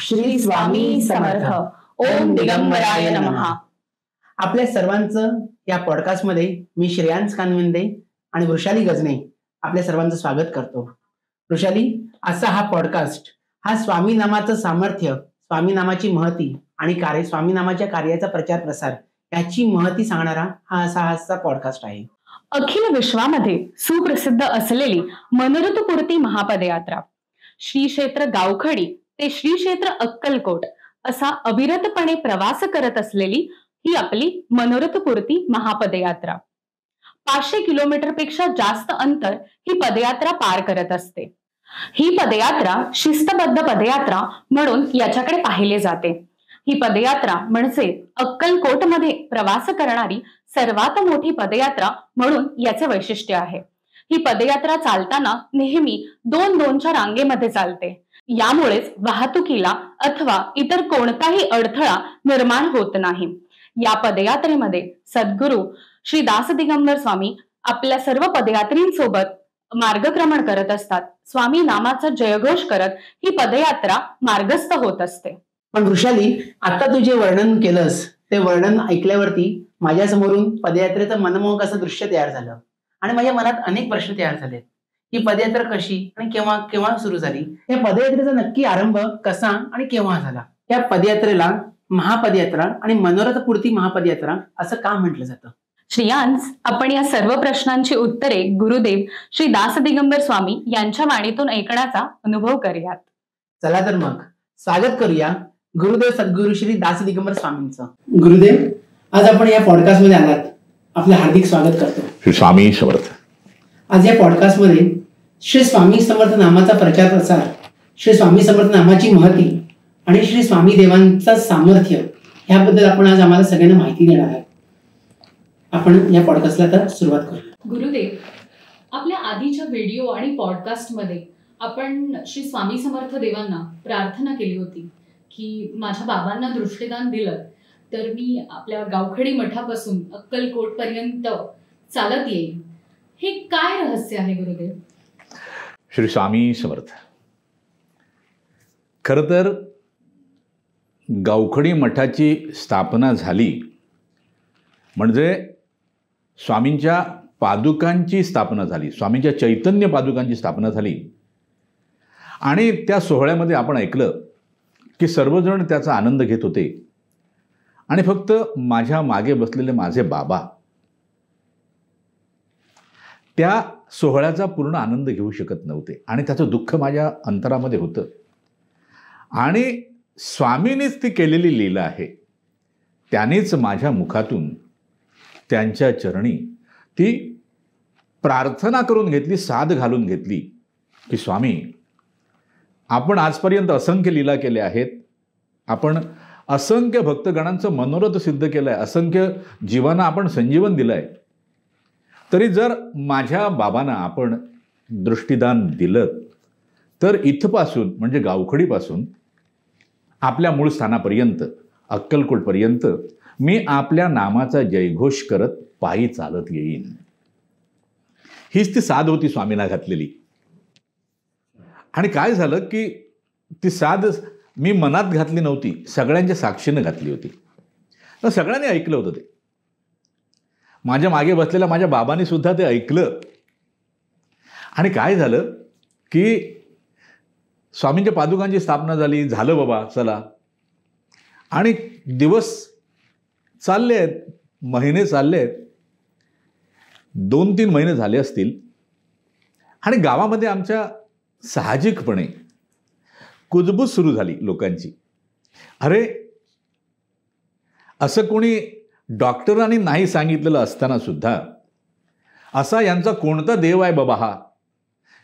श्री स्वामी समर्थ. ओम दिगंबराय नमः. आपल्या सर्वांचं या पॉडकास्टमध्ये मी श्रेयांश कानविंदे आणि वृषाली गजने आपल्या सर्वांचं स्वागत करतो. वृषाली, असा हा पॉडकास्ट हा स्वामी नामाचं सामर्थ्य, स्वामी नामाची महती आणि स्वामी नामाच्या कार्याचा प्रचार प्रसार याची महती सांगणारा हा असा पॉडकास्ट आहे. अखिल विश्वामध्ये सुप्रसिद्ध असलेली मनोरथपूर्ती महापदयात्रा, श्री क्षेत्र गावखडी ते श्री क्षेत्र अक्कलकोट असा अविरतपणे प्रवास करत असलेली ही आपली मनोरथपूर्ती महापदयात्रा 500 किलोमीटरपेक्षा जास्त अंतर ही पदयात्रा पार करत असते. ही पदयात्रा शिस्तबद्ध पदयात्रा म्हणून याच्याकडे पाहिले जाते. ही पदयात्रा म्हणजे अक्कलकोटमध्ये प्रवास करणारी सर्वात मोठी पदयात्रा म्हणून याचे वैशिष्ट्य आहे. ही पदयात्रा चालताना नेहमी 2-2च्या रांगेमध्ये चालते. यामुळेच वाहतुकीला अथवा इतर कोणताही अडथळा निर्माण होत नाही. या पदयात्रेमध्ये सद्गुरू श्री दास दिगंबर स्वामी आपल्या सर्व पदयात्रींसोबत मार्गक्रमण करत असतात. स्वामी नामाचा जयघोष करत ही पदयात्रा मार्गस्थ होत असते. पण वृषाली, आता तू जे वर्णन केलंस ते वर्णन ऐकल्यावरती माझ्या समोरून पदयात्रेचं मनमोहक असं दृश्य तयार झालं आणि माझ्या मनात अनेक प्रश्न तयार झाले. ही पदयात्रा कशी आणि केव्हा सुरू झाली? या पदयात्रेचा नक्की आरंभ कसा आणि केव्हा झाला? या पदयात्रेला महापदयात्रा आणि मनोरथपूर्ती महापदयात्रा असं का म्हटलं जातं? श्रेयांश, आपण या सर्व प्रश्नांची उत्तरे गुरुदेव श्री दास दिगंबर स्वामी यांच्या वाणीतून ऐकण्याचा अनुभव करूयात. चला तर मग स्वागत करूया गुरुदेव सद्गुरू श्री दास दिगंबर स्वामींचं. गुरुदेव, आज आपण या पॉडकास्ट मध्ये आलात, आपलं हार्दिक स्वागत करतो. श्री स्वामी समर्थ. आज या पॉडकास्ट मध्ये श्री स्वामी समर्थ नामाचा प्रचार प्रसार, श्री स्वामी समर्थ नामाची महती आणि श्री स्वामी देवांचा सामर्थ्य याबद्दल आपण आज आम्हाला सगळ्यांना माहिती देणार आहे. आपण या पॉडकास्टला तर सुरुवात करूया. गुरुदेव, आपल्या आधीच्या व्हिडिओ आणि पॉडकास्टमध्ये आपण श्री स्वामी समर्थ देवांना प्रार्थना केली होती की माझ्या बाबांना दृष्टिदान दिलं तर मी आपल्या गावखडी मठापासून अक्कलकोट पर्यंत चालत येईल. हे काय रहस्य आहे गुरुदेव? श्री स्वामी समर्थ. खरं तर गावखडी मठाची स्थापना झाली म्हणजे स्वामींच्या पादुकांची स्थापना झाली, स्वामींच्या चैतन्य पादुकांची स्थापना झाली. आणि त्या सोहळ्यामध्ये आपण ऐकलं की सर्वजण त्याचा आनंद घेत होते आणि फक्त माझ्या मागे बसलेले माझे बाबा त्या सोहळ्याचा पूर्ण आनंद घेऊ शकत नव्हते आणि त्याचं दुःख माझ्या अंतरामध्ये होतं. आणि स्वामींनीच ती केलेली लीला आहे. त्यानेच माझ्या मुखातून त्यांच्या चरणी ती प्रार्थना करून घेतली, साद घालून घेतली की स्वामी, आपण आजपर्यंत असंख्य लीला केल्या आहेत, आपण असंख्य भक्तगणांचं मनोरथ सिद्ध केलं आहे, असंख्य जीवांना आपण संजीवन दिलं आहे, तरी जर माझ्या बाबांना आपण दृष्टिदान दिलं तर इथपासून म्हणजे गावखडीपासून आपल्या मूळ स्थानापर्यंत अक्कलकोटपर्यंत मी आपल्या नामाचा जयघोष करत पायी चालत येईन. हीच ती साध होती स्वामींना घातलेली. आणि काय झालं की ती साध मी मनात घातली नव्हती, सगळ्यांच्या साक्षीनं घातली होती. तर सगळ्यांनी ऐकलं होतं ते. माझ्या मागे बसलेल्या माझ्या बाबांनी सुद्धा ते ऐकलं. आणि काय झालं की स्वामींच्या पादुकांची स्थापना झाली, झालं बाबा चला. आणि दिवस चालले आहेत, महिने चालले आहेत, 2-3 महिने झाले असतील. आणि गावामध्ये आमच्या साहजिकपणे कुजबूज सुरू झाली लोकांची. अरे, असं कोणी डॉक्टरांनी नाही सांगितलेलं असताना सुद्धा असा यांचा कोणता देव आहे बाबा हा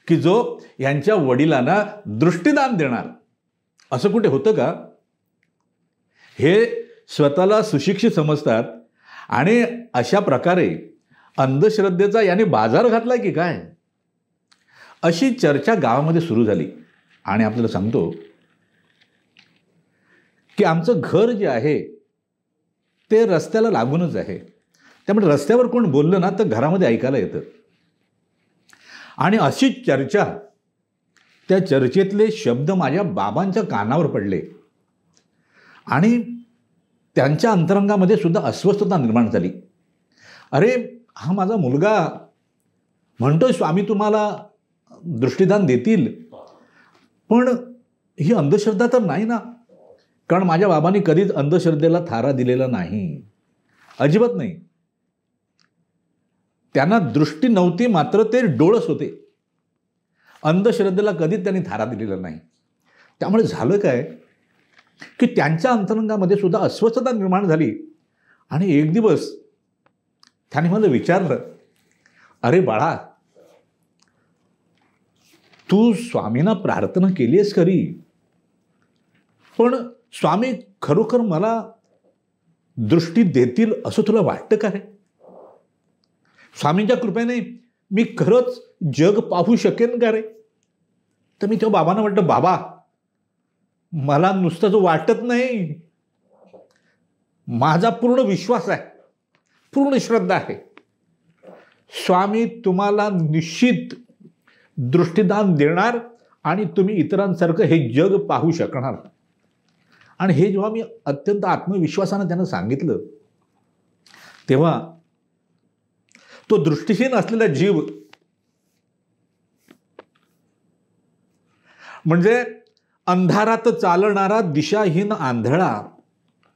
की जो यांच्या वडिलांना दृष्टिदान देणार? असं कुठे होतं का? हे स्वतःला सुशिक्षित समजतात आणि अशा प्रकारे अंधश्रद्धेचा याने बाजार घातलाय की काय, अशी चर्चा गावामध्ये सुरू झाली. आणि आपल्याला सांगतो की आमचं घर जे आहे ते रस्त्याला लागूनच आहे, त्यामुळे रस्त्यावर कोण बोललं ना तर घरामध्ये ऐकायला येतं. आणि अशी चर्चा, त्या चर्चेतले शब्द माझ्या बाबांच्या कानावर पडले आणि त्यांच्या अंतरंगामध्ये सुद्धा अस्वस्थता निर्माण झाली. अरे हा माझा मुलगा म्हणतोय स्वामी तुम्हाला दृष्टिदान देतील, पण ही अंधश्रद्धा तर नाही ना. कारण माझ्या बाबांनी कधीच अंधश्रद्धेला थारा दिलेला नाही, अजिबात नाही. त्यांना दृष्टी नव्हती, मात्र ते डोळस होते. अंधश्रद्धेला कधीच त्यांनी थारा दिलेला नाही. त्यामुळे झालं काय की त्यांच्या अंतरंगामध्ये सुद्धा अस्वस्थता निर्माण झाली. आणि एक दिवस त्याने मला विचारलं, अरे बाळा, तू स्वामींना प्रार्थना केली आहेस खरी, पण स्वामी खरोखर मला दृष्टी देतील असं तुला वाटतं का रे? स्वामींच्या कृपेने मी खरंच जग पाहू शकेन का रे? तर मी तेव्हा बाबांना म्हटलं, बाबा मला नुसतंच वाटत नाही, माझा पूर्ण विश्वास आहे, पूर्ण श्रद्धा आहे. स्वामी तुम्हाला निश्चित दृष्टिदान देणार आणि तुम्ही इतरांसारखं हे जग पाहू शकणार. आणि हे जेव्हा मी अत्यंत आत्मविश्वासानं त्यांना सांगितलं, तेव्हा तो दृष्टिहीन असलेला जीव, म्हणजे अंधारात चालणारा दिशाहीन आंधळा,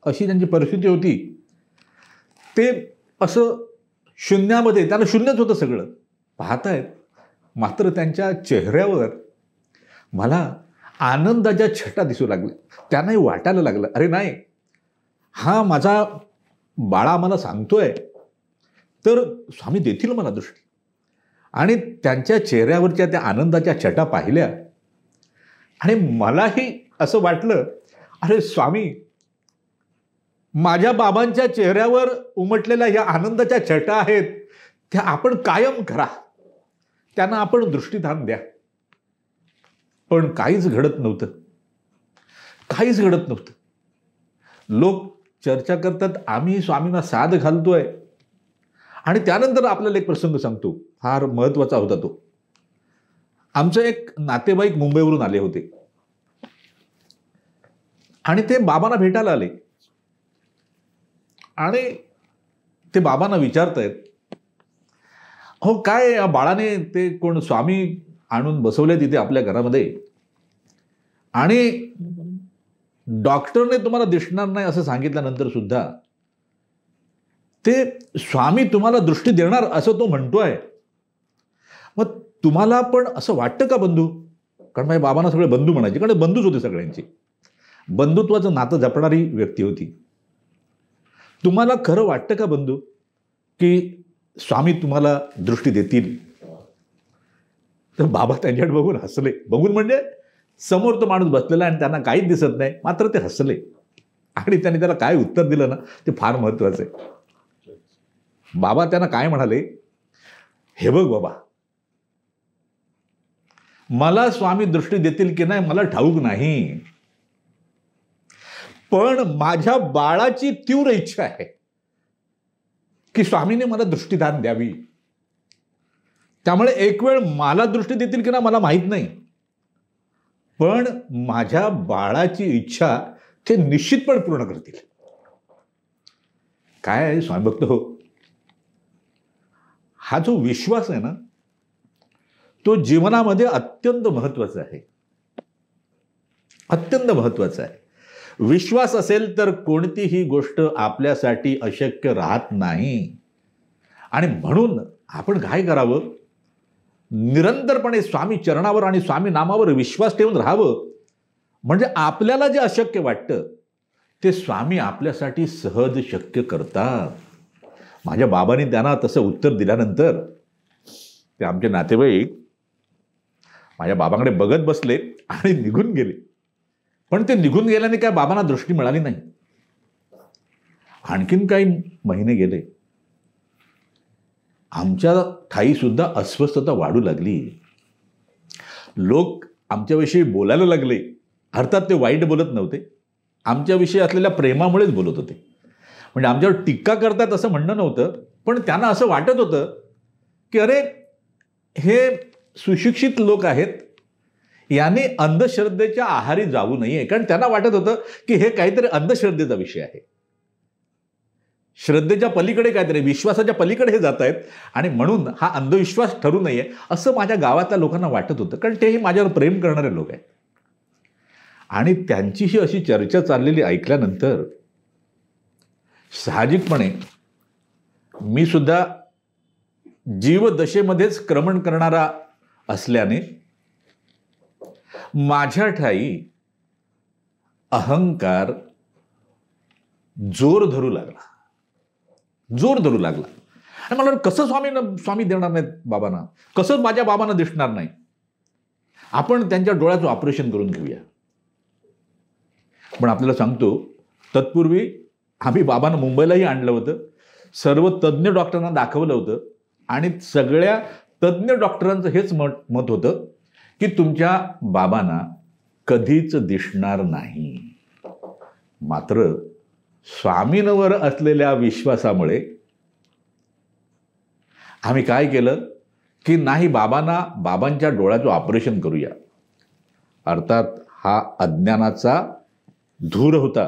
अशी त्यांची परिस्थिती होती. ते असं शून्यामध्ये, त्याला शून्यच होतं सगळं, पाहतायत. मात्र त्यांच्या चेहऱ्यावर मला आनंदाच्या छटा दिसू लागल्या. त्यांनाही वाटायला लागलं, अरे नाही, हा माझा बाळा मला सांगतोय तर स्वामी देतील मला दृष्टी. आणि त्यांच्या चेहऱ्यावरच्या त्या आनंदाच्या छटा पाहिल्या आणि मलाही असं वाटलं, अरे स्वामी, माझ्या बाबांच्या चेहऱ्यावर उमटलेल्या ह्या आनंदाच्या छटा आहेत, त्या आपण कायम करा, त्यांना आपण दृष्टिदान द्या. पण काहीच घडत नव्हतं, काहीच घडत नव्हतं. लोक चर्चा करतात, आम्ही स्वामींना साद घालतोय. आणि त्यानंतर आपल्याला एक प्रसंग सांगतो, फार महत्त्वाचा होता तो. आमचे एक नातेवाईक मुंबईवरून आले होते आणि ते बाबांना भेटायला आले. आणि ते बाबांना विचारतायत, हो काय या बाळाने ते कोण स्वामी आणून बसवले तिथे आपल्या घरामध्ये, आणि डॉक्टरने तुम्हाला दिसणार नाही असं सांगितल्यानंतर सुद्धा ते स्वामी तुम्हाला दृष्टी देणार असं तो म्हणतोय. मग तुम्हाला पण असं वाटतं का बंधू? कारण माझ्या बाबांना सगळे बंधू म्हणायचे, कारण बंधूच होते सगळ्यांची, बंधुत्वाचं नातं जपणारी व्यक्ती होती. तुम्हाला खरं वाटतं का बंधू की स्वामी तुम्हाला दृष्टी देतील? तर बाबा त्यांच्याकडे बघून हसले. बघून म्हणजे समोर तो माणूस बसलेला आणि त्यांना काहीच दिसत नाही, मात्र ते हसले. आणि त्यांनी त्याला काय उत्तर दिलं ना, ते फार महत्त्वाचं आहे. बाबा त्यांना काय म्हणाले, हे बघ बाबा, मला स्वामी दृष्टी देतील की नाही मला ठाऊक नाही, पण माझ्या बाळाची तीव्र इच्छा आहे की स्वामीने मला दृष्टिदान द्यावी. त्यामुळे एक वेळ मला दृष्टी देतील की ना मला माहीत नाही, पण माझ्या बाळाची इच्छा ते निश्चितपणे पूर्ण करतील. काय आहे स्वामी भक्त हो, हा जो विश्वास आहे ना, तो जीवनामध्ये अत्यंत महत्त्वाचा आहे, अत्यंत महत्त्वाचा आहे. विश्वास असेल तर कोणतीही गोष्ट आपल्यासाठी अशक्य राहत नाही. आणि म्हणून आपण काय करावं, निरंतरपणे स्वामी चरणावर आणि स्वामी नामावर विश्वास ठेवून राहावं. म्हणजे आपल्याला जे अशक्य वाटतं ते स्वामी आपल्यासाठी सहज शक्य करतात. माझ्या बाबांनी त्यांना तसं उत्तर दिल्यानंतर ते आमचे नातेवाईक माझ्या बाबांकडे बघत बसले आणि निघून गेले. पण ते निघून गेल्याने काय बाबांना दृष्टी मिळाली नाही. आणखीन काही महिने गेले, आमच्या ठाई सुद्धा अस्वस्थता वाढू लागली. लोक आमच्याविषयी बोलायला लागले. अर्थात ते वाईट बोलत नव्हते, आमच्याविषयी असलेल्या प्रेमामुळेच बोलत होते. म्हणजे आमच्यावर टीका करतात असं म्हणणं नव्हतं, पण त्यांना असं वाटत होतं की अरे हे सुशिक्षित लोक आहेत, याने अंधश्रद्धेच्या आहारी जाऊ नये, कारण त्यांना वाटत होतं की हे काहीतरी अंधश्रद्धेचा विषय आहे, श्रद्धेच्या पलीकडे काहीतरी, विश्वासाच्या पलीकडे हे जात आहेत, आणि म्हणून हा अंधविश्वास ठरू नये असं माझ्या गावातल्या लोकांना वाटत होतं, कारण तेही माझ्यावर प्रेम करणारे लोक आहेत. आणि त्यांची ही अशी चर्चा चाललेली ऐकल्यानंतर साहजिकपणे मी सुद्धा जीवदशेमध्येच क्रमण करणारा असल्याने माझ्या ठाई अहंकार जोर धरू लागला. आणि मला कसं स्वामी देणार नाहीत बाबांना, कसं माझ्या बाबांना दिसणार नाही, आपण त्यांच्या डोळ्याचं ऑपरेशन करून घेऊया. पण आपल्याला सांगतो, तत्पूर्वी आम्ही बाबांना मुंबईलाही आणलं होतं, सर्व तज्ज्ञ डॉक्टरांना दाखवलं होतं, आणि सगळ्या तज्ज्ञ डॉक्टरांचं हेच मत होतं की तुमच्या बाबांना कधीच दिसणार नाही. मात्र स्वामींवर असलेल्या विश्वासामुळे आम्ही काय केलं की नाही, बाबांच्या डोळ्याचं ऑपरेशन करूया. अर्थात हा अज्ञानाचा धूर होता.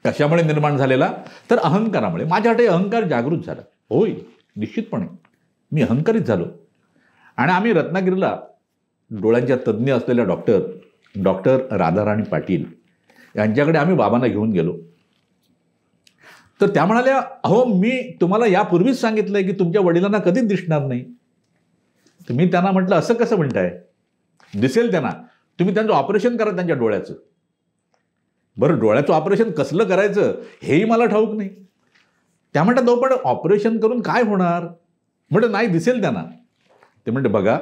कशामुळे निर्माण झालेला, तर अहंकारामुळे. माझ्याकडे अहंकार जागृत झाला. होय, निश्चितपणे मी अहंकारित झालो. आणि आम्ही रत्नागिरीला डोळ्यांच्या तज्ज्ञ असलेल्या डॉक्टर राधाराणी पाटील यांच्याकडे आम्ही बाबांना घेऊन गेलो. तर त्या म्हणाल्या, अहो मी तुम्हाला यापूर्वीच सांगितलंय की तुमच्या वडिलांना कधीच दिसणार नाही. तर मी त्यांना म्हटलं, असं कसं म्हणताय, दिसेल त्यांना, तुम्ही त्यांचं ऑपरेशन करा त्यांच्या डोळ्याचं. बरं, डोळ्याचं ऑपरेशन कसलं करायचं हेही मला ठाऊक नाही. त्या म्हणतात, हो पण ऑपरेशन करून काय होणार. म्हटलं नाही, दिसेल त्यांना. ते म्हणते, बघा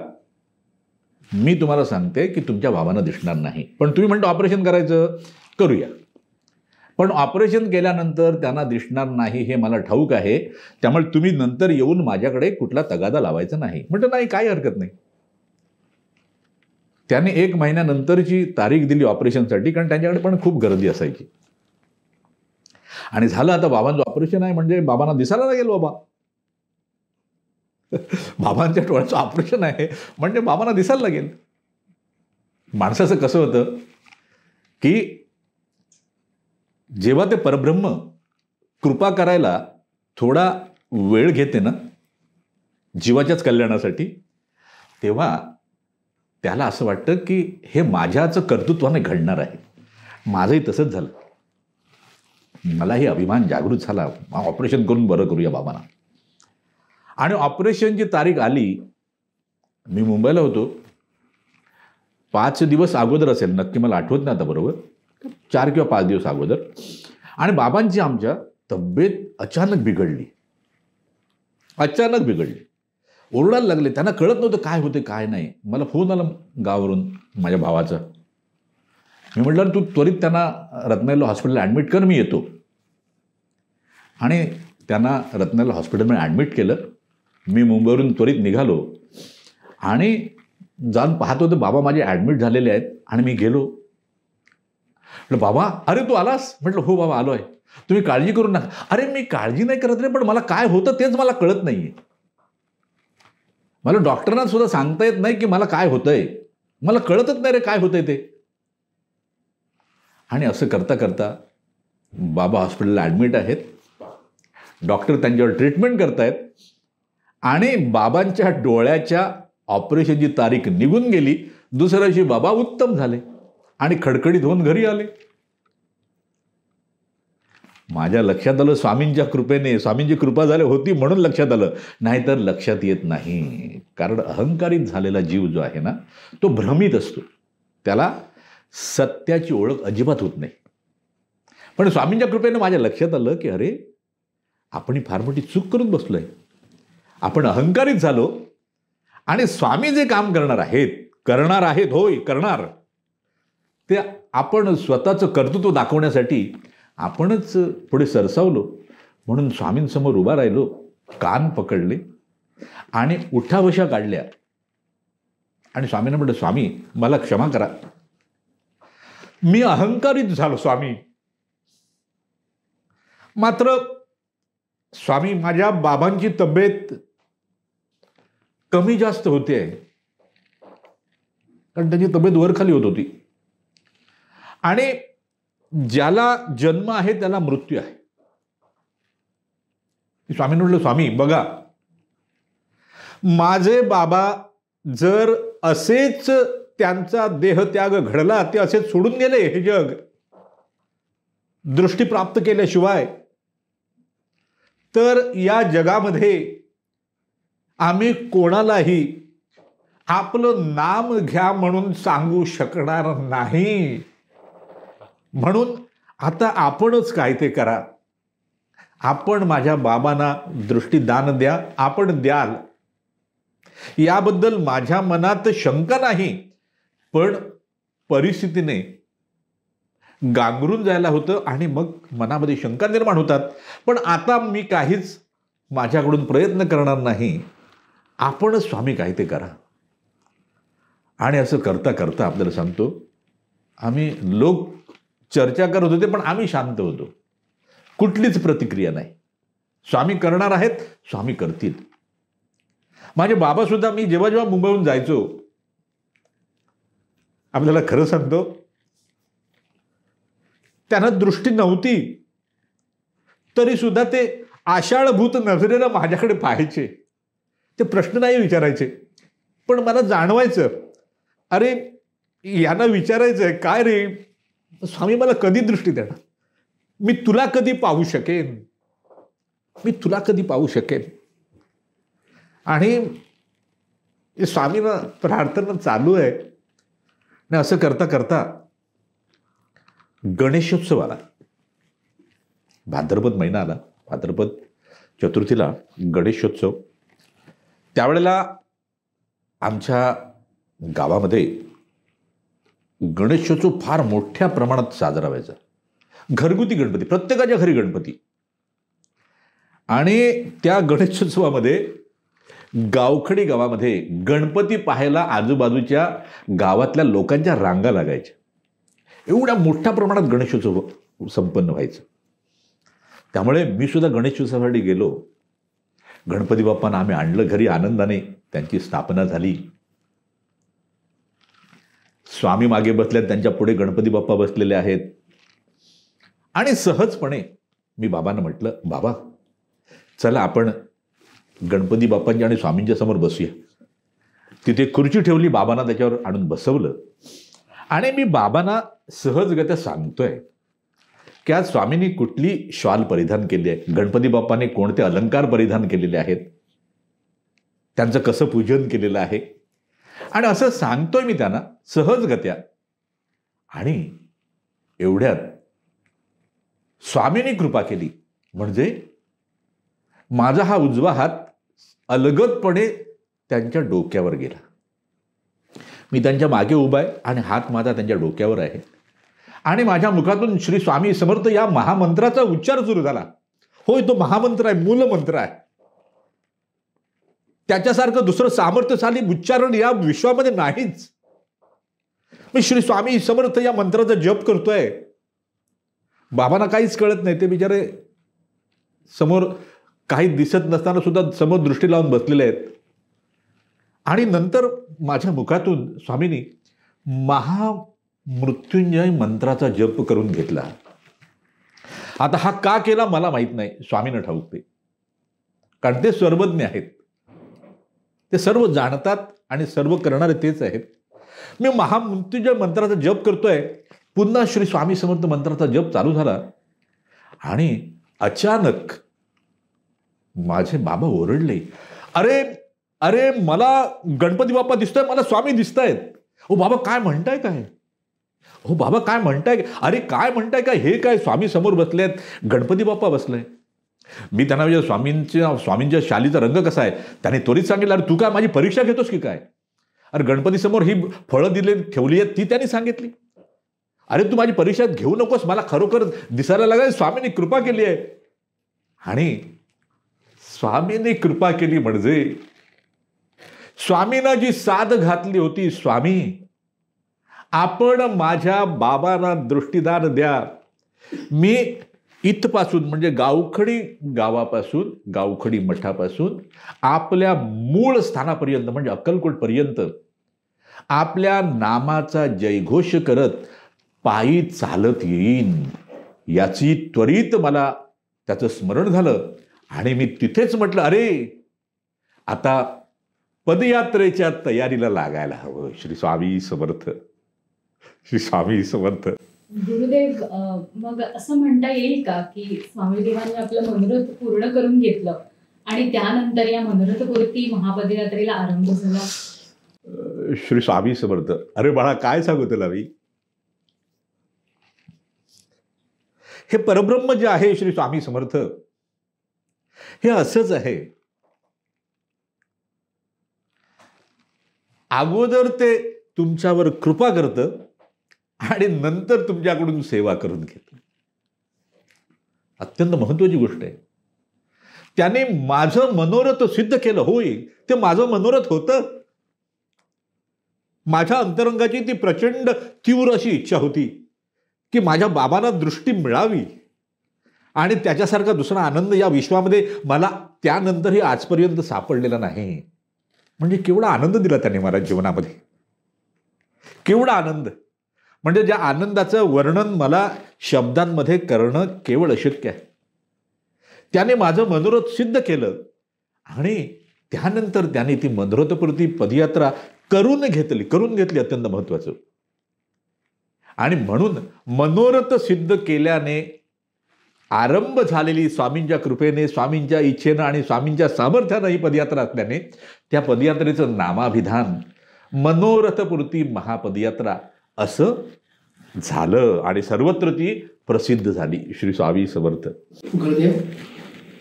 मी तुम्हाला सांगते की तुमच्या बाबांना दिसणार नाही, पण तुम्ही म्हणता ऑपरेशन करायचं, करूया. पण ऑपरेशन केल्यानंतर त्यांना दिसणार नाही हे मला ठाऊक आहे, त्यामुळे तुम्ही नंतर येऊन माझ्याकडे कुठला तगादा लावायचा नाही. म्हटलं नाही, काही हरकत नाही. त्याने 1 महिन्यानंतरची तारीख दिली ऑपरेशनसाठी, कारण त्यांच्याकडे पण खूप गर्दी असायची. आणि झालं, आता बाबांचं ऑपरेशन आहे म्हणजे बाबांना दिसायला लागेल. बाबांच्या डोळ्याचं ऑपरेशन आहे म्हणजे बाबांना दिसायला लागेल. माणसाचं कसं होतं की जेव्हा ते परब्रह्म कृपा करायला थोडा वेळ घेते ना जीवाच्याच कल्याणासाठी, तेव्हा त्याला असं वाटतं की हे माझ्याच कर्तृत्वाने घडणार आहे. माझंही तसंच झालं. मलाही अभिमान जागृत झाला, ऑपरेशन करून बरं करूया बाबांना. आणि ऑपरेशनची तारीख आली, मी मुंबईला होतो, 5 दिवस अगोदर असेल, नक्की मला आठवत नाही आता बरोबर, 4 किंवा 5 दिवस अगोदर. आणि बाबांची आमच्या तब्येत अचानक बिघडली. ओरडायला लागले. त्यांना कळत नव्हतं काय होते काय नाही. मला फोन आला गावावरून माझ्या भावाचा. मी म्हटलं, तू त्वरित त्यांना रत्नागिरी हॉस्पिटलला ॲडमिट कर, मी येतो. आणि त्यांना रत्नागिरी हॉस्पिटलमध्ये ॲडमिट केलं. मी मुंबईवरून त्वरित निघालो आणि जाऊन पाहतो तर बाबा माझे ॲडमिट झालेले आहेत. आणि मी गेलो. म्हटलं, बाबा, अरे तू आलास. म्हटलं, हो बाबा आलो आहे. तुम्ही काळजी करू नका. अरे मी काळजी नाही करत रे, पण मला काय होतं तेच मला कळत नाही आहे. मला डॉक्टरांना सुद्धा सांगता येत नाही की मला काय होतंय, मला कळतच नाही रे काय होतंय ते. आणि असं करता करता बाबा हॉस्पिटलला ॲडमिट आहेत. डॉक्टर त्यांच्यावर ट्रीटमेंट करतायत. आणि बाबांच्या डोळ्याच्या ऑपरेशनची तारीख निघून गेली. दुसऱ्या दिवशी बाबा उत्तम झाले आणि खडखडीत होऊन घरी आले. माझ्या लक्षात आलं, स्वामींच्या कृपेने, स्वामींची कृपा झाली होती म्हणून लक्षात आलं, नाहीतर लक्षात येत नाही. कारण अहंकारित झालेला जीव जो आहे ना, तो भ्रमित असतो, त्याला सत्याची ओळख अजिबात होत नाही. पण स्वामींच्या कृपेने माझ्या लक्षात आलं की अरे, आपण फार मोठी चूक करून बसलोय. आपण अहंकारित झालो आणि स्वामी जे काम करणार आहेत, होय करणार, ते आपण स्वतःचं कर्तृत्व दाखवण्यासाठी आपणच पुढे सरसावलो. म्हणून स्वामींसमोर उभा राहिलो, कान पकडले आणि उठाबशा काढल्या. आणि स्वामींना म्हटलं, स्वामी मला क्षमा करा, मी अहंकारित झालो स्वामी. मात्र स्वामी, माझ्या बाबांची तब्येत कमी जास्त होते, कारण त्यांची तब्येत वरखाली होत होती. आणि ज्याला जन्म आहे त्याला मृत्यू आहे. स्वामींनी म्हटलं, स्वामी बघा, माझे बाबा जर असेच त्यांचा देहत्याग घडला, ते असेच सोडून गेले हे जग दृष्टी प्राप्त केल्याशिवाय, तर या जगामध्ये आम्ही कोणालाही आपलं नाम घ्या म्हणून सांगू शकणार नाही. म्हणून आता आपणच काय ते करा. आपण माझ्या बाबांना दृष्टीदान द्या, आपण द्याल याबद्दल माझ्या मनात शंका नाही. पण परिस्थितीने गांगरून जायला होतं आणि मग मनामध्ये शंका निर्माण होतात. पण आता मी काहीच माझ्याकडून प्रयत्न करणार नाही, आपणच स्वामी काय ते करा. आणि असं करता करता आपल्याला सांगतो, आम्ही लोक चर्चा करत होते पण आम्ही शांत होतो. कुठलीच प्रतिक्रिया नाही. स्वामी करणार आहेत, स्वामी करतील. माझे बाबा सुद्धा, मी जेव्हा जेव्हा मुंबईहून जायचो, आपल्याला खरं सांगतो, त्यांना दृष्टी नव्हती तरी सुद्धा ते आषाढभूत नजरेनं माझ्याकडे पाहायचे. ते प्रश्न नाही विचारायचे, पण मला जाणवायचं, अरे यांना विचारायचंय काय रे स्वामी, मला कधी दृष्टी देणार, मी तुला कधी पाहू शकेन, मी तुला कधी पाहू शकेन. आणि स्वामींना प्रार्थना चालू आहे. आणि असं करता करता गणेशोत्सव आला. भाद्रपद महिना आला. भाद्रपद चतुर्थीला गणेशोत्सव. त्यावेळेला आमच्या गावामध्ये गणेशोत्सव फार मोठ्या प्रमाणात साजरा व्हायचा. घरगुती गणपती, प्रत्येकाच्या घरी गणपती. आणि त्या गणेशोत्सवामध्ये गावखडी गावामध्ये गणपती पाहायला आजूबाजूच्या गावातल्या लोकांच्या रांगा लागायच्या. एवढ्या मोठ्या प्रमाणात गणेशोत्सव संपन्न व्हायचं. त्यामुळे मी सुद्धा गणेशोत्सवासाठी गेलो. गणपती बाप्पांना आम्ही आणलं घरी आनंदाने. त्यांची स्थापना झाली. स्वामी मागे बसल्यात, त्यांच्या पुढे गणपती बाप्पा बसलेले आहेत. आणि सहजपणे मी बाबांना म्हटलं, बाबा चला आपण गणपती बाप्पांच्या आणि स्वामींच्या समोर बसूया. तिथे खुर्ची ठेवली, बाबांना त्याच्यावर आणून बसवलं. आणि मी बाबांना सहजगत्या सांगतोय की आज स्वामींनी कुठली शॉल परिधान केली आहे, गणपती बाप्पाने कोणते अलंकार परिधान केलेले आहेत, त्यांचं कसं पूजन केलेलं आहे. आणि असं सांगतोय मी त्यांना सहजगत्या. आणि एवढ्यात स्वामींनी कृपा केली. म्हणजे माझा हा उजवा हात अलगदपणे त्यांच्या डोक्यावर गेला. मी त्यांच्या मागे उभा आहे आणि हात माझा त्यांच्या डोक्यावर आहे. आणि माझ्या मुखातून श्री स्वामी समर्थ या महामंत्राचा उच्चार सुरू झाला. होय, तो महामंत्र आहे, मूलमंत्र आहे. त्याच्यासारखं दुसरं सामर्थ्यशाली उच्चारण या विश्वामध्ये नाहीच. मी श्री स्वामी समर्थ या मंत्राचा जप करतोय. बाबांना काहीच कळत नाही. ते बिचारे समोर काही दिसत नसताना सुद्धा समोर दृष्टी लावून बसलेले आहेत. आणि नंतर माझ्या मुखातून स्वामींनी महामृत्युंजय मंत्राचा जप करून घेतला. आता हा का केला मला माहित नाही, स्वामींना ठाऊक ते. कारण ते सर्वज्ञ आहेत, ते सर्व जाणतात आणि सर्व करणारे तेच आहेत. मी महामृत्युंजय मंत्राचा जप करतोय. पुन्हा श्री स्वामी समर्थ मंत्राचा जप चालू झाला. आणि अचानक माझे बाबा ओरडले, अरे अरे मला गणपती बाप्पा दिसतोय, मला स्वामी दिसतायत. ओ बाबा काय म्हणताय काय, हो बाबा काय म्हणताय, अरे काय म्हणताय काय, हे काय स्वामी समोर बसले आहेत, गणपती बाप्पा बसलाय. मी त्यांना विचारलं, स्वामींच्या शालीचा रंग कसा आहे. त्याने त्वरित सांगितलं, अरे तू काय माझी परीक्षा घेतोस की काय, अरे गणपती समोर ही फळं ठेवली आहेत ती त्यांनी सांगितली. अरे तू माझी परीक्षा घेऊ नकोस, मला खरोखर दिसायला लागलं स्वामींनी कृपा केली आहे. आणि स्वामींनी कृपा केली म्हणजे स्वामींना जी साध घातली होती, स्वामी आपण माझ्या बाबांना दृष्टीदान द्या. मी इथपासून म्हणजे गावखडी गावापासून, गावखडी मठापासून आपल्या मूळ स्थानापर्यंत म्हणजे अक्कलकोटपर्यंत आपल्या नामाचा जयघोष करत पायी चालत येईन याची त्वरित मला त्याचं स्मरण झालं आणि मी तिथेच म्हटलं, अरे आता पदयात्रेच्या तयारीला लागायला हवं. श्री स्वामी समर्थ, श्री स्वामी समर्थ. गुरुदेव, मग असं म्हणता येईल का की स्वामी देवांनी आपलं मनोरथ पूर्ण करून घेतलं आणि त्यानंतर या मनोरथपूर्ती महापदयात्रेला आरंभ झाला? श्री स्वामी समर्थ. अरे बाळा, काय सांगू तुला मी. हे परब्रह्म जे आहे श्री स्वामी समर्थ, हे असंच आहे. अगोदर ते तुमच्यावर कृपा करतं आणि नंतर तुमच्याकडून सेवा करून घेतं. अत्यंत महत्वाची गोष्ट आहे. त्याने माझं मनोरथ सिद्ध केलं. होय, ते माझं मनोरथ होतं. माझ्या अंतरंगाची ती प्रचंड तीव्र अशी इच्छा होती की माझ्या बाबांना दृष्टी मिळावी आणि त्याच्यासारखा दुसरा आनंद या विश्वामध्ये मला त्यानंतरही आजपर्यंत सापडलेला नाही. म्हणजे केवढा आनंद दिला त्याने मला जीवनामध्ये, केवढा आनंद. म्हणजे ज्या आनंदाचं वर्णन मला शब्दांमध्ये करणं केवळ अशक्य आहे. त्याने माझं मनोरथ सिद्ध केलं आणि त्यानंतर त्याने ती मनोरथपूर्ती पदयात्रा करून घेतली. अत्यंत महत्वाचं. आणि म्हणून मनोरथ सिद्ध केल्याने आरंभ झालेली स्वामींच्या कृपेने, स्वामींच्या इच्छेनं आणि स्वामींच्या सामर्थ्यानं ही पदयात्रा असल्याने त्या पदयात्रेचं नामाभिधान मनोरथपूर्ती महापदयात्रा असं झालं आणि सर्वत्र ती प्रसिद्ध झाली. श्री स्वामी समर्थ. गुरुदेव,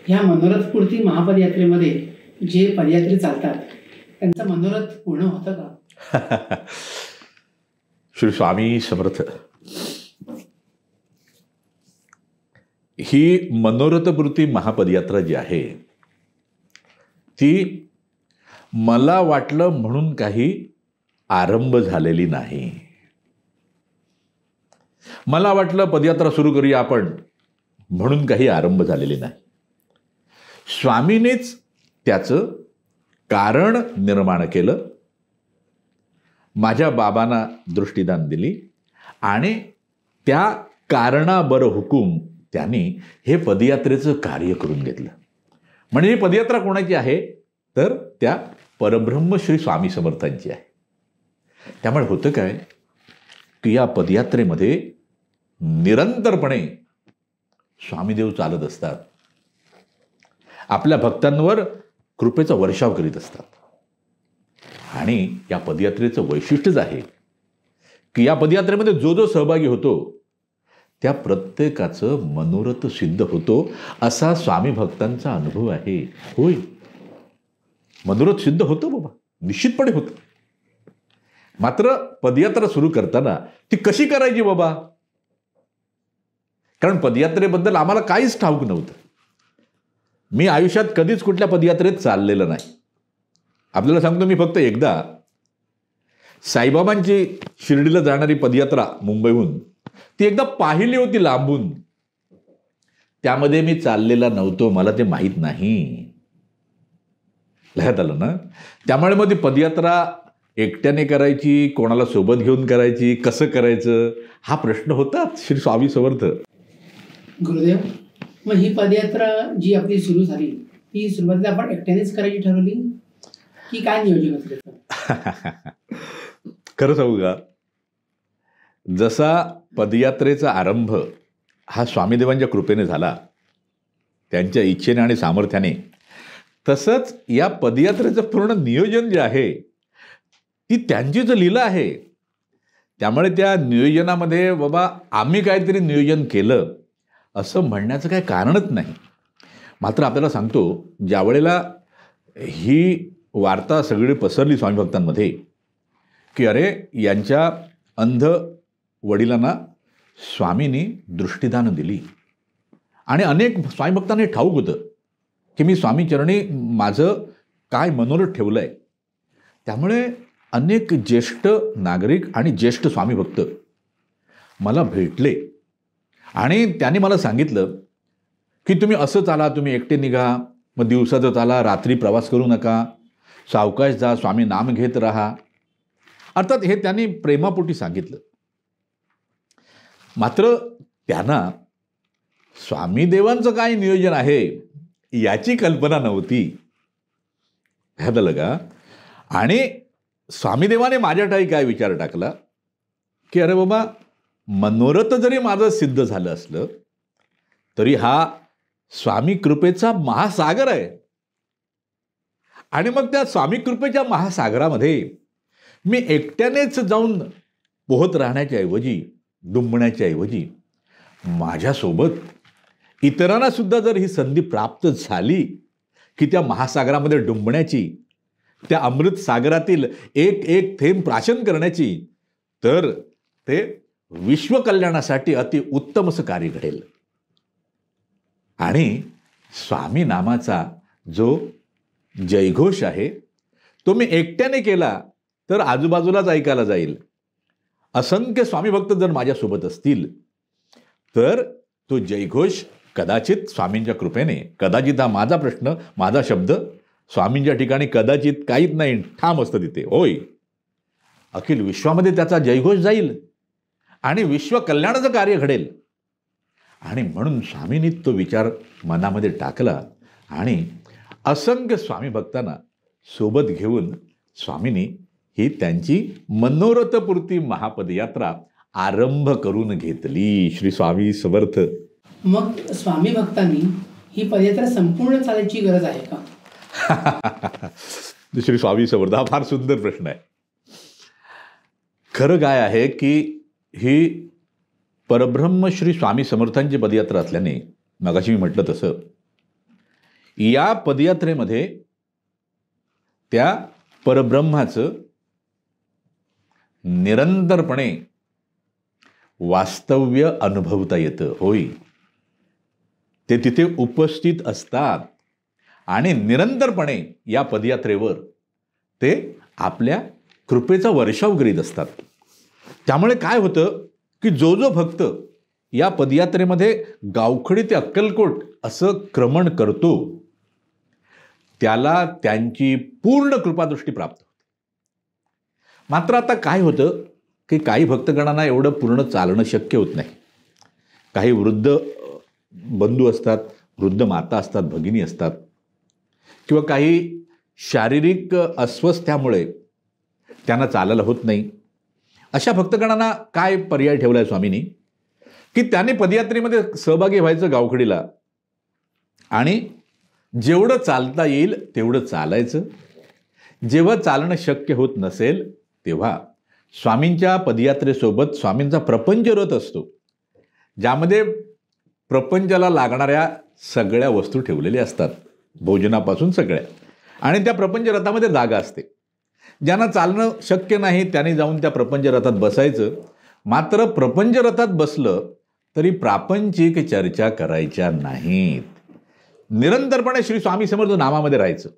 ह्या मनोरथपूर्ती महापदयात्रेमध्ये जे पदयात्री चालतात त्यांचं मनोरथ पूर्ण होतं का? श्री स्वामी समर्थ. ही मनोरथपूर्ती महापदयात्रा जी आहे ती मला वाटलं म्हणून काही आरंभ झालेली नाही. मला वाटलं पदयात्रा सुरू करूया आपण म्हणून काही आरंभ झालेली नाही. स्वामीनेच त्याचं कारण निर्माण केलं. माझ्या बाबांना दृष्टीदान दिली आणि त्या कारणाबर हुकूम त्यांनी हे पदयात्रेचं कार्य करून घेतलं. म्हणजे ही पदयात्रा कोणाची आहे तर त्या परब्रह्म श्री स्वामी समर्थांची आहे. त्यामुळे होतं काय की या पदयात्रेमध्ये निरंतरपणे स्वामीदेव चालत असतात. आपल्या भक्तांवर कृपेचा वर्षाव करीत असतात. आणि या पदयात्रेचं वैशिष्ट्यच आहे की या पदयात्रेमध्ये जो जो सहभागी होतो त्या प्रत्येकाचं मनोरथ सिद्ध होतो असा स्वामी भक्तांचा अनुभव आहे. होय, मनोरथ सिद्ध होतो बाबा, निश्चितपणे होतं. मात्र पदयात्रा सुरू करताना ती कशी करायची बाबा, कारण पदयात्रेबद्दल आम्हाला काहीच ठाऊक नव्हतं. मी आयुष्यात कधीच कुठल्या पदयात्रेत चाललेलं नाही. आपल्याला सांगतो, मी फक्त एकदा साईबाबांची शिर्डीला जाणारी पदयात्रा मुंबईहून ती एकदा पाहिली होती लांबून. त्यामध्ये मी चाललेला नव्हतो, मला ते माहीत नाही. लक्षात आलं ना. त्यामुळे मग ती पदयात्रा एकट्याने करायची, कोणाला सोबत घेऊन करायची, कसं करायचं हा प्रश्न होता. श्री स्वामी समर्थ. गुरुदेव, मग ही पदयात्रा जी आपली सुरू झाली ती सुरुवातीला आपण एकट्यानेच करायची ठरवली की काय नियोजन होतं त्याचं? खरं सांगू का, जसा पदयात्रेचा आरंभ हा स्वामीदेवांच्या कृपेने झाला, त्यांच्या इच्छेने आणि सामर्थ्याने, तसंच या पदयात्रेचं पूर्ण नियोजन जे आहे ती त्यांचीच लीला आहे. त्यामुळे त्या नियोजनामध्ये बाबा आम्ही काहीतरी नियोजन केलं असं म्हणण्याचं काही कारणच नाही. मात्र आपल्याला सांगतो, ज्या वेळेला ही वार्ता सगळी पसरली स्वामी भक्तांमध्ये की अरे यांच्या अंध वडिलांना स्वामींनी दृष्टीदान दिली आणि अनेक स्वामी भक्तांना ठाऊक होतं की मी स्वामीचरणी माझं काय मनोरथ ठेवलं आहे. त्यामुळे अनेक ज्येष्ठ नागरिक आणि ज्येष्ठ स्वामी भक्त मला भेटले आणि त्यांनी मला सांगितलं की तुम्ही असं चाला, तुम्ही एकटे निघा, मग दिवसाचं चाला, रात्री प्रवास करू नका, सावकाश जा, स्वामी नाम घेत राहा. अर्थात हे त्यांनी प्रेमापोटी सांगितलं. मात्र त्यांना स्वामी देवांचं काय नियोजन आहे याची कल्पना नव्हती. ह्यात लगा. आणि स्वामीदेवाने माझ्या ठाई काय विचार टाकला की अरे बाबा, मनोरथ जरी माझं सिद्ध झालं असलं तरी हा स्वामी कृपेचा महासागर आहे. आणि मग त्या स्वामी कृपेच्या महासागरामध्ये मी एकट्यानेच जाऊन पोहत राहण्याच्या ऐवजी, डुंबण्याच्या ऐवजी माझ्यासोबत इतरांना सुद्धा जर ही संधी प्राप्त झाली की त्या महासागरामध्ये डुंबण्याची, त्या अमृत सागरातील एक एक थेंब प्राशन करण्याची, तर ते विश्वकल्याणासाठी अति उत्तम असं कार्य घडेल. आणि स्वामी नामाचा जो जयघोष आहे तो मी एकट्याने केला तर आजूबाजूलाच ऐकायला जाईल. असंख्य स्वामी भक्त जर माझ्यासोबत असतील तर तो जयघोष कदाचित स्वामींच्या कृपेने, कदाचित हा माझा प्रश्न, माझा शब्द, स्वामींच्या ठिकाणी कदाचित काहीच नाही, ठाम असतं तिथे, होय, अखिल विश्वामध्ये त्याचा जयघोष जाईल आणि विश्व कल्याणाचं कार्य घडेल. आणि म्हणून स्वामींनी तो विचार मनामध्ये टाकला आणि असंख्य स्वामी भक्तांना सोबत घेऊन स्वामींनी ही त्यांची मनोरथपूर्ती महापदयात्रा आरंभ करून घेतली. श्री स्वामी समर्थ. मग स्वामी भक्तांनी ही पदयात्रा संपूर्ण चालायची गरज आहे का? श्री स्वामी समर्थ. हा फार सुंदर प्रश्न आहे. खरं काय आहे की ही परब्रह्म श्री स्वामी समर्थांची पदयात्रा असल्याने, मगाशी मी म्हटलं तसं, या पदयात्रेमध्ये त्या परब्रह्माचं निरंतरपणे वास्तव्य अनुभवता येतं. होय, ते तिथे उपस्थित असतात आणि निरंतरपणे या पदयात्रेवर ते आपल्या कृपेचा वर्षाव करीत असतात. त्यामुळे काय होतं की जो जो भक्त या पदयात्रेमध्ये गावखडी ते अक्कलकोट असं क्रमण करतो त्याला त्यांची पूर्ण कृपादृष्टी प्राप्त होते. मात्र आता काय होतं की काही भक्तगणांना एवढं पूर्ण चालणं शक्य होत नाही. काही वृद्ध बंधू असतात, वृद्ध माता असतात, भगिनी असतात, किंवा काही शारीरिक अस्वस्थ्यामुळे त्यांना चालायला होत नाही. अशा भक्तगणांना काय पर्याय ठेवला आहे स्वामींनी की त्यांनी पदयात्रेमध्ये सहभागी व्हायचं गावखडीला आणि जेवढं चालता येईल तेवढं चालायचं. जेव्हा चालणं शक्य होत नसेल तेव्हा स्वामींच्या पदयात्रेसोबत स्वामींचा प्रपंच रथ असतो, ज्यामध्ये प्रपंचाला लागणाऱ्या सगळ्या वस्तू ठेवलेल्या असतात, भोजनापासून सगळ्या. आणि त्या प्रपंच रथामध्ये जागा असते. ज्यांना चालणं शक्य नाही त्यांनी जाऊन त्या प्रपंच रथात बसायचं. मात्र प्रपंच रथात बसलं तरी प्रापंचिक चर्चा करायच्या नाहीत. निरंतरपणे श्री स्वामी समर्थ नामामध्ये राहायचं.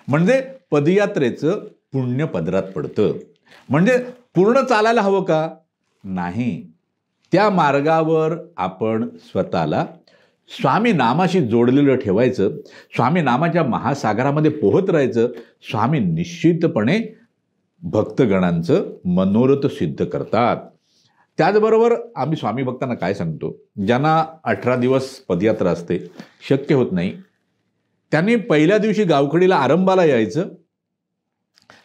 म्हणजे पदयात्रेचं पुण्य पदरात पडतं. म्हणजे पूर्ण चालायला हवं का? नाही. त्या मार्गावर आपण स्वतःला स्वामी नामाशी जोडलेलं ठेवायचं. स्वामी नामाच्या महासागरामध्ये पोहत राहायचं. स्वामी निश्चितपणे भक्तगणांचं मनोरथ सिद्ध करतात. त्याचबरोबर आम्ही स्वामी भक्तांना काय सांगतो, ज्यांना 18 दिवस पदयात्रा असते, शक्य होत नाही, त्यांनी पहिल्या दिवशी गावखडीला आरंभाला यायचं.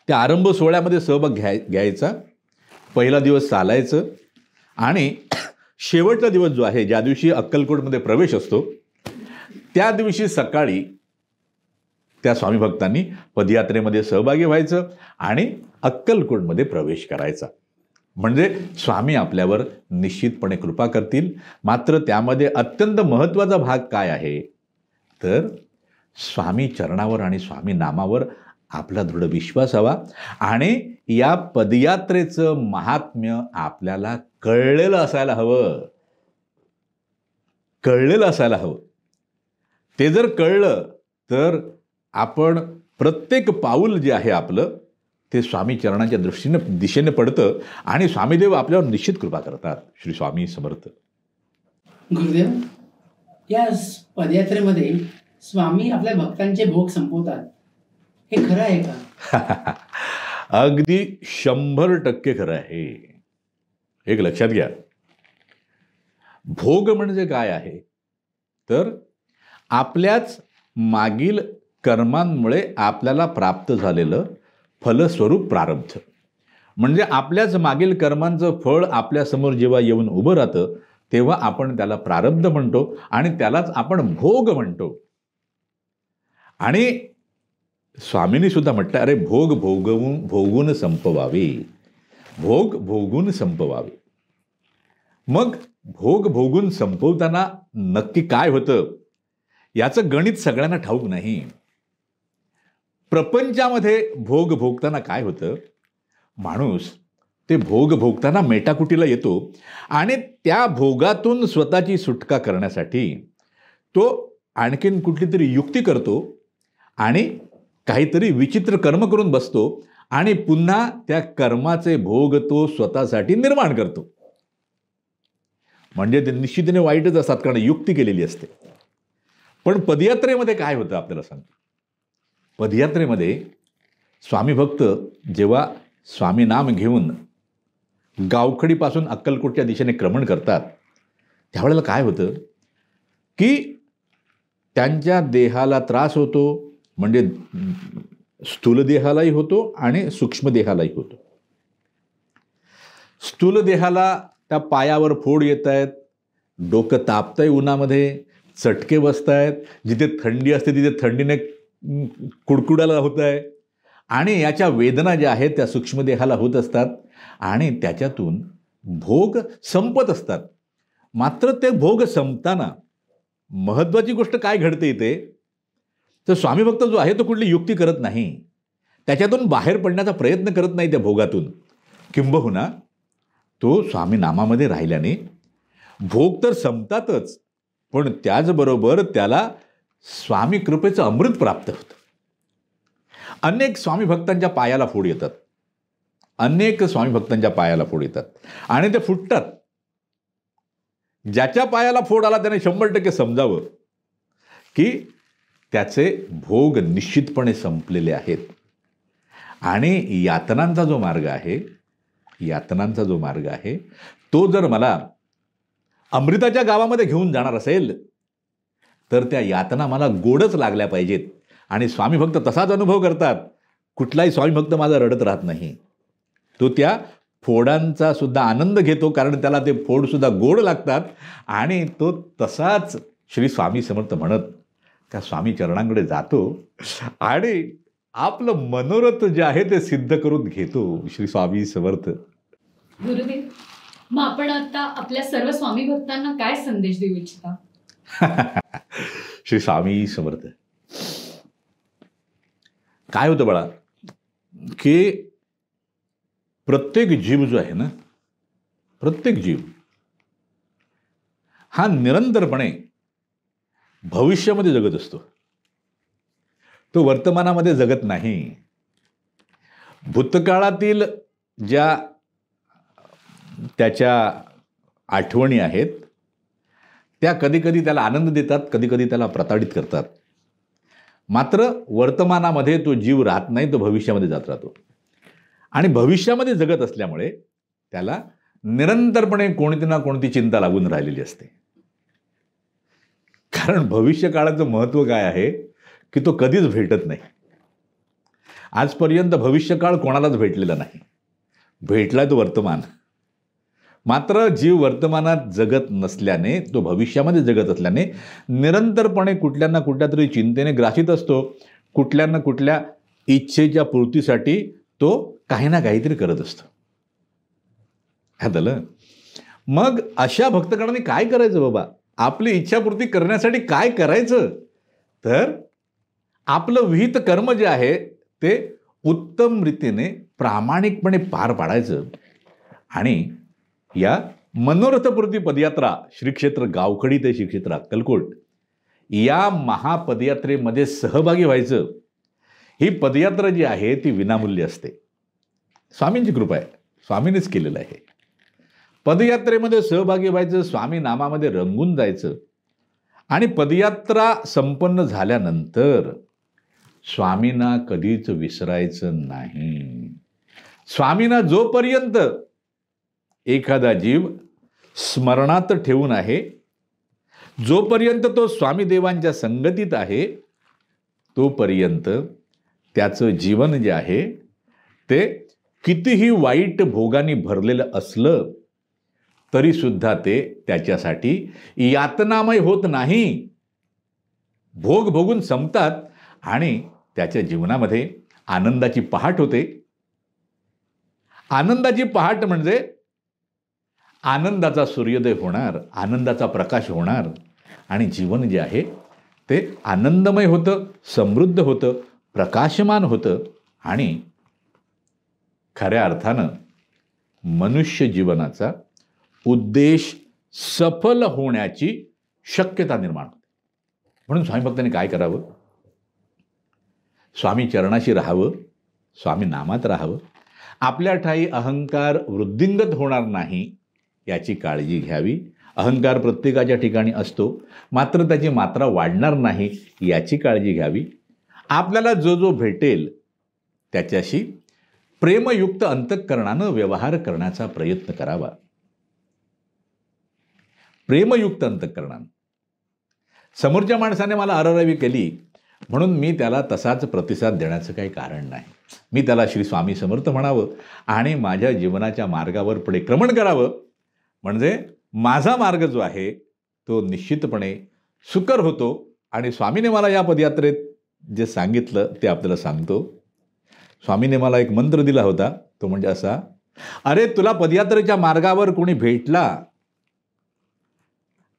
त्या आरंभ सोहळ्यामध्ये सहभाग घ्यायचा. पहिला दिवस चालायचं आणि शेवटचा दिवस जो आहे, ज्या दिवशी अक्कलकोटमध्ये प्रवेश असतो, त्या दिवशी सकाळी त्या स्वामी भक्तांनी पदयात्रेमध्ये सहभागी व्हायचं आणि अक्कलकोटमध्ये प्रवेश करायचा. म्हणजे स्वामी आपल्यावर निश्चितपणे कृपा करतील. मात्र त्यामध्ये अत्यंत महत्त्वाचा भाग काय आहे तर स्वामी चरणावर आणि स्वामी नामावर आपला दृढ विश्वास हवा आणि या पदयात्रेचं महात्म्य आपल्याला कळलेलं असायला हवं. कळलेलं असायला हवं. ते जर कळलं तर आपण प्रत्येक पाऊल जे आहे आपलं ते स्वामी चरणाच्या दिशेने पडतं आणि स्वामीदेव आपल्यावर निश्चित कृपा करतात. श्री स्वामी समर्थ. गुरुदेव, या पदयात्रेमध्ये स्वामी आपल्या भक्तांचे भोग संपवतात, हे खरं आहे का? अगदी 100% खरं आहे. एक लक्षात घ्या, भोग म्हणजे काय आहे तर आपल्याच मागील कर्मांमुळे आपल्याला प्राप्त झालेलं फलस्वरूप प्रारब्ध. म्हणजे आपल्याच मागील कर्मांचं फळ आपल्यासमोर जेव्हा येऊन उभं राहतं तेव्हा आपण त्याला प्रारब्ध म्हणतो आणि त्यालाच आपण भोग म्हणतो. आणि स्वामींनी सुद्धा म्हटलं, अरे भोग भोगून संपवावे, भोग भोगून संपवावे. मग भोग भोगून संपवताना नक्की काय होतं याचं गणित सगळ्यांना ठाऊक नाही. प्रपंचामध्ये भोग भोगताना काय होतं, माणूस ते भोग भोगताना मेटाकुटीला येतो आणि त्या भोगातून स्वतःची सुटका करण्यासाठी तो आणखीन कुठली तरी युक्ती करतो आणि काहीतरी विचित्र कर्म करून बसतो आणि पुन्हा त्या कर्माचे भोग तो स्वतःसाठी निर्माण करतो. म्हणजे ते निश्चितीने वाईटच असतात, कारण युक्ती केलेली असते. पण पदयात्रेमध्ये काय होतं आपल्याला सांगतो. पदयात्रेमध्ये स्वामी भक्त जेव्हा स्वामी नाम घेऊन गावखडीपासून अक्कलकोटच्या दिशेने क्रमण करतात त्यावेळेला काय होतं की त्यांच्या देहाला त्रास होतो, म्हणजे स्थूल देहालाही होतो आणि सूक्ष्म देहालाही होतो. स्थूल देहाला त्या पायावर फोड येत आहेत, डोकं तापतंय उन्हामध्ये, चटके बसत आहेत, जिथे थंडी असते तिथे थंडीने कुडकुडाला होत आहे आणि याच्या वेदना ज्या आहेत त्या सूक्ष्म देहाला होत असतात आणि त्याच्यातून भोग संपत असतात. मात्र ते भोग संपताना महत्त्वाची गोष्ट काय घडते इथे तर स्वामी भक्त जो आहे तो कुठली युक्ती करत नाही, त्याच्यातून बाहेर पडण्याचा प्रयत्न करत नाही त्या भोगातून. किंबहुना तो स्वामी नामामध्ये राहिल्याने भोग तर संपतातच, पण त्याचबरोबर त्याला स्वामी कृपेचं अमृत प्राप्त होतं. अनेक स्वामी भक्तांच्या पायाला फोड येतात, अनेक स्वामी भक्तांच्या पायाला फोड येतात आणि ते फुटतात. ज्याच्या पायाला फोड आला त्याने 100% समजावं की त्याचे भोग निश्चितपणे संपलेले आहेत. आणि यातनांचा जो मार्ग आहे तो जर मला अमृताच्या गावामध्ये घेऊन जाणार असेल तर त्या यातना मला गोडच लागल्या पाहिजेत. आणि स्वामी भक्त तसाच अनुभव करतात. कुठलाही स्वामी भक्त माझा रडत राहत नाही, तो त्या फोडांचा सुद्धा आनंद घेतो, कारण त्याला ते फोडसुद्धा गोड लागतात. आणि तो तसाच श्री स्वामी समर्थ म्हणत त्या स्वामी चरणांकडे जातो आणि आपलं मनोरथ जे आहे ते सिद्ध करून घेतो. श्री स्वामी समर्थ. गुरुदेव, मग आपण आता आपल्या सर्व स्वामी भक्तांना काय संदेश देऊ इच्छिता? श्री स्वामी समर्थ. काय होतं बाळा की प्रत्येक जीव जो आहे ना, प्रत्येक जीव हा निरंतरपणे भविष्यामध्ये जगत असतो, तो वर्तमानामध्ये जगत नाही. भूतकाळातील ज्या त्याच्या आठवणी आहेत त्या कधीकधी त्याला आनंद देतात, कधीकधी त्याला प्रताडित करतात. मात्र वर्तमानामध्ये तो जीव राहत नाही, तो भविष्यामध्ये जात राहतो. आणि भविष्यामध्ये जगत असल्यामुळे त्याला निरंतरपणे कोणती ना कोणती चिंता लागून राहिलेली असते. कारण भविष्य काळाचं महत्त्व काय आहे की तो कधीच भेटत नाही. आजपर्यंत भविष्यकाळ कोणालाच भेटलेला नाही, भेटलाय तो वर्तमान. मात्र जीव वर्तमानात जगत नसल्याने, तो भविष्यामध्ये जगत असल्याने निरंतरपणे कुठल्या ना कुठल्या तरी चिंतेने ग्रासित असतो. कुठल्या ना कुठल्या इच्छेच्या पूर्तीसाठी तो काही ना काहीतरी करत असतो. झालं. मग अशा भक्तगणांनी काय करायचं बाबा? आपली इच्छापूर्ती करण्यासाठी काय करायचं तर आपलं विहित कर्म जे आहे ते उत्तम रीतीने प्रामाणिकपणे पार पाडायचं. आणि या मनोरथपूर्ती पदयात्रा श्री क्षेत्र गावखडी ते श्री क्षेत्र अक्कलकोट या महापदयात्रेमध्ये सहभागी व्हायचं. ही पदयात्रा जी आहे ती विनामूल्य असते. स्वामींची कृपा आहे, स्वामींनीच केलेलं आहे. पदयात्रेमध्ये सहभागी व्हायचं, स्वामी नामामध्ये रंगून जायचं आणि पदयात्रा संपन्न झाल्यानंतर स्वामींना कधीच विसरायचं नाही. स्वामींना जोपर्यंत एखादा जीव स्मरणात ठेवून आहे, जोपर्यंत तो स्वामी देवांच्या संगतीत आहे, तोपर्यंत त्याचं जीवन जे आहे ते कितीही वाईट भोगांनी भरलेलं असलं तरी सुद्धा ते त्याच्यासाठी यातनामय होत नाही. भोग भोगून संपतात आणि त्याच्या जीवनामध्ये आनंदाची पहाट होते. आनंदाची पहाट म्हणजे आनंदाचा सूर्योदय होणार, आनंदाचा प्रकाश होणार आणि जीवन जे आहे ते आनंदमय होतं, समृद्ध होतं, प्रकाशमान होतं आणि खऱ्या अर्थानं मनुष्य जीवनाचा उद्देश सफल होण्याची शक्यता निर्माण होते. म्हणून स्वामी भक्तांनी काय करावं? स्वामी चरणाशी राहावं, स्वामी नामात राहावं. आपल्या ठायी अहंकार वृद्धिंगत होणार नाही याची काळजी घ्यावी. अहंकार प्रत्येकाच्या ठिकाणी असतो, मात्र त्याची मात्रा वाढणार नाही याची काळजी घ्यावी. आपल्याला जो जो भेटेल त्याच्याशी प्रेमयुक्त अंतःकरणानं व्यवहार करण्याचा प्रयत्न करावा. प्रेमयुक्त अंतःकरणानं. समोरच्या माणसाने मला अररावी केली म्हणून मी त्याला तसाच प्रतिसाद देण्याचं काही कारण नाही. मी त्याला श्री स्वामी समर्थ म्हणावं आणि माझ्या जीवनाच्या मार्गावर पुढे क्रमण करावं. म्हणजे माझा मार्ग जो आहे तो निश्चितपणे सुकर होतो. आणि स्वामीने मला या पदयात्रेत जे सांगितलं ते आपल्याला सांगतो. स्वामीने मला एक मंत्र दिला होता, तो म्हणजे असा, अरे तुला पदयात्रेच्या मार्गावर कोणी भेटला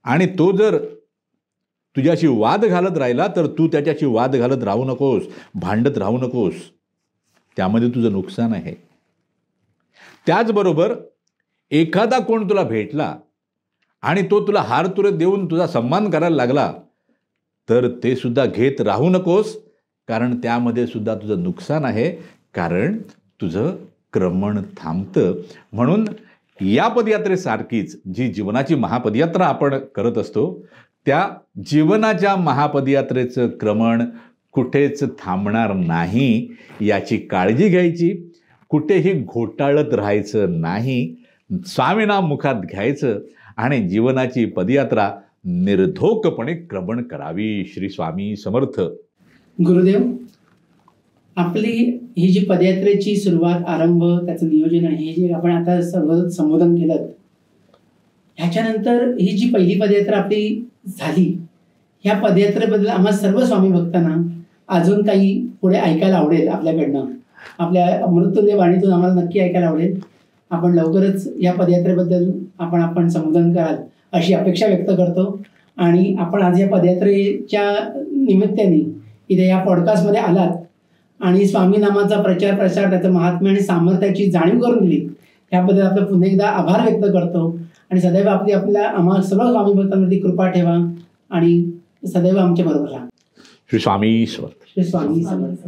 आणि तो जर तुझ्याशी वाद घालत राहिला तर तू त्याच्याशी वाद घालत राहू नकोस, भांडत राहू नकोस, त्यामध्ये तुझं नुकसान आहे. त्याचबरोबर एखादा कोण तुला भेटला आणि तो तुला हार तुरे देऊन तुझा सन्मान करायला लागला तर ते सुद्धा घेत राहू नकोस, कारण त्यामध्ये सुद्धा तुझं नुकसान आहे, कारण तुझं क्रमण थांबतं. म्हणून या पदयात्रेसारखीच जी जीवनाची महापदयात्रा आपण करत असतो त्या जीवनाच्या महापदयात्रेचं क्रमण कुठेच थांबणार नाही याची काळजी घ्यायची. कुठेही घोटाळत राहायचं नाही, स्वामीनाम मुखात घ्यायचं आणि जीवनाची पदयात्रा निर्धोकपणे क्रमण करावी. श्री स्वामी समर्थ. गुरुदेव, आपली ही जी पदयात्रेची सुरुवात, आरंभ, त्याचं नियोजन आणि हे जे आपण आता सर्व संबोधन केलं, ह्याच्यानंतर ही जी पहिली पदयात्रा आपली झाली, ह्या पदयात्रेबद्दल आम्हा सर्व स्वामी भक्तांना अजून काही पुढे ऐकायला आवडेल आपल्याकडनं. आपल्या अमृततुल्य वाणीतून आम्हाला नक्की ऐकायला आवडेल. आपण लवकरच या पदयात्रेबद्दल आपण संबोधन कराल अशी अपेक्षा व्यक्त करतो. आणि आपण आज या पदयात्रेच्या निमित्ताने इथे या पॉडकास्टमध्ये आलात आणि स्वामी नामाचा प्रचार प्रसार, त्याचं महात्म्य आणि सामर्थ्याची जाणीव करून दिली, याबद्दल आपलं पुन्हा एकदा आभार व्यक्त करतो. आणि सदैव आपल्या आम्हा सर्व स्वामी भक्तांवरती कृपा ठेवा आणि सदैव आमच्या बरोबर राहा. श्री स्वामी समर्थ. श्री स्वामी समर्थ.